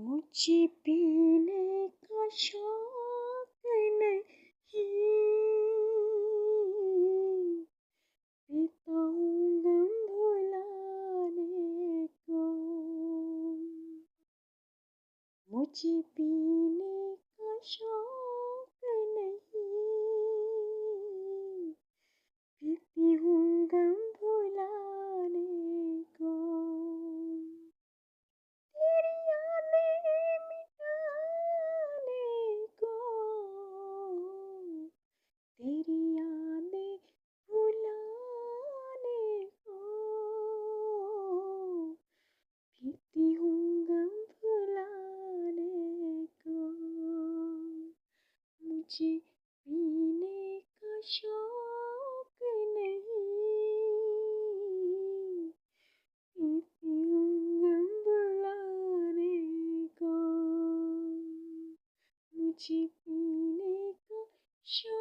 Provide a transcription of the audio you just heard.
मुझे पीने का शौक नहीं, पीता हूँ गम भुलाने को। मुझे पीने का शौक नहीं, पीती हूँ गम भुलाने को। तेरी यादें मिटाने को, तेरी यादें भुलाने को, पीती हूँ गम भुलाने को। मुझे पीने का शौक नहीं, पीती हूँ गम भुलाने को। मुझे पीने का शौक